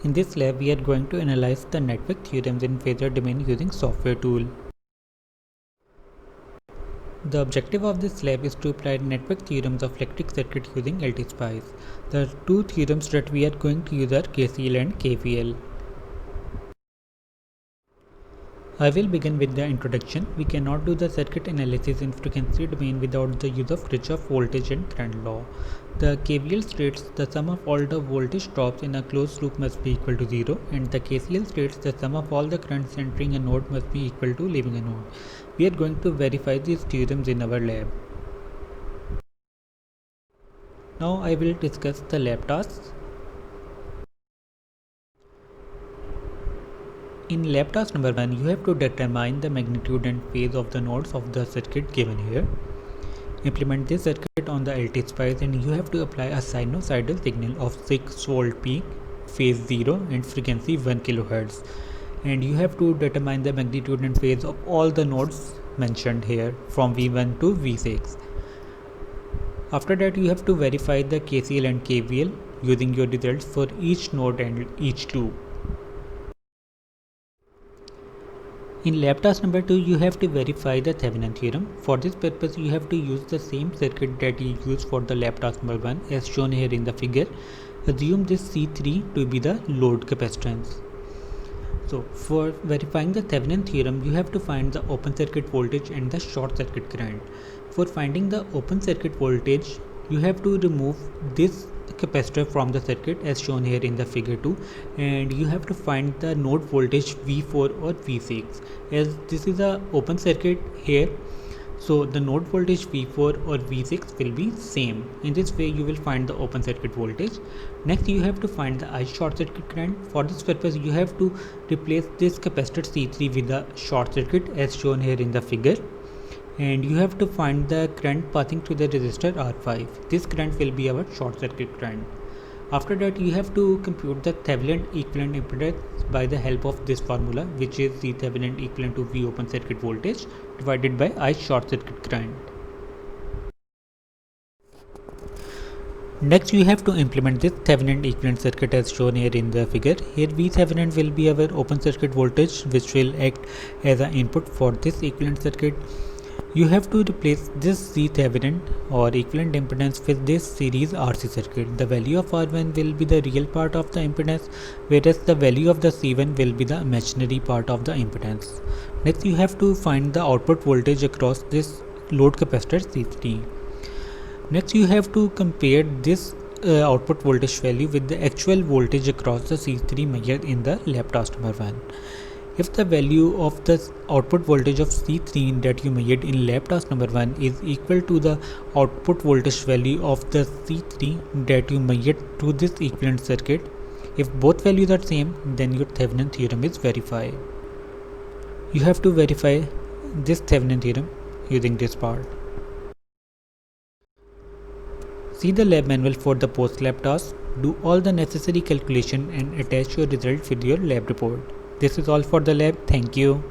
In this lab, we are going to analyze the network theorems in phasor domain using software tool. The objective of this lab is to apply network theorems of electric circuit using LTSpice. The two theorems that we are going to use are KCL and KVL. I will begin with the introduction. We cannot do the circuit analysis in frequency domain without the use of Kirchhoff voltage and current law. The KVL states the sum of all the voltage drops in a closed loop must be equal to 0, and the KCL states the sum of all the currents entering a node must be equal to leaving a node. We are going to verify these theorems in our lab. Now I will discuss the lab tasks. In lab task number 1, you have to determine the magnitude and phase of the nodes of the circuit given here. Implement this circuit on the LTSpice and you have to apply a sinusoidal signal of 6 volt peak, phase 0 and frequency 1 kHz. And you have to determine the magnitude and phase of all the nodes mentioned here from V1 to V6. After that, you have to verify the KCL and KVL using your results for each node and each loop. In lab task number 2, you have to verify the Thevenin theorem. For this purpose, you have to use the same circuit that you used for the lab task number 1 as shown here in the figure. Assume this C3 to be the load capacitance. So, for verifying the Thevenin theorem, you have to find the open circuit voltage and the short circuit current. For finding the open circuit voltage, you have to remove this capacitor from the circuit as shown here in the figure 2, and you have to find the node voltage V4 or V6. As this is a open circuit here, so the node voltage V4 or V6 will be same. In this way you will find the open circuit voltage. Next, you have to find the I short circuit current. For this purpose, you have to replace this capacitor C3 with the short circuit as shown here in the figure, and you have to find the current passing through the resistor R5. This current will be our short circuit current. After that, you have to compute the Thevenin equivalent impedance by the help of this formula, which is the Thevenin equivalent to V open circuit voltage divided by I short circuit current. Next, you have to implement this Thevenin equivalent circuit as shown here in the figure. Here V Thevenin will be our open circuit voltage, which will act as an input for this equivalent circuit. You have to replace this C Thevenin or equivalent impedance with this series RC circuit. The value of R1 will be the real part of the impedance, whereas the value of the C1 will be the imaginary part of the impedance. Next, you have to find the output voltage across this load capacitor C3. Next, you have to compare this output voltage value with the actual voltage across the C3 measured in the lab task number 1. If the value of the output voltage of C3 that you measured in lab task number 1 is equal to the output voltage value of the C3 that you measured through this equivalent circuit, if both values are same, then your Thevenin theorem is verified. You have to verify this Thevenin theorem using this part. See the lab manual for the post lab task. Do all the necessary calculation and attach your result with your lab report. This is all for the lab. Thank you.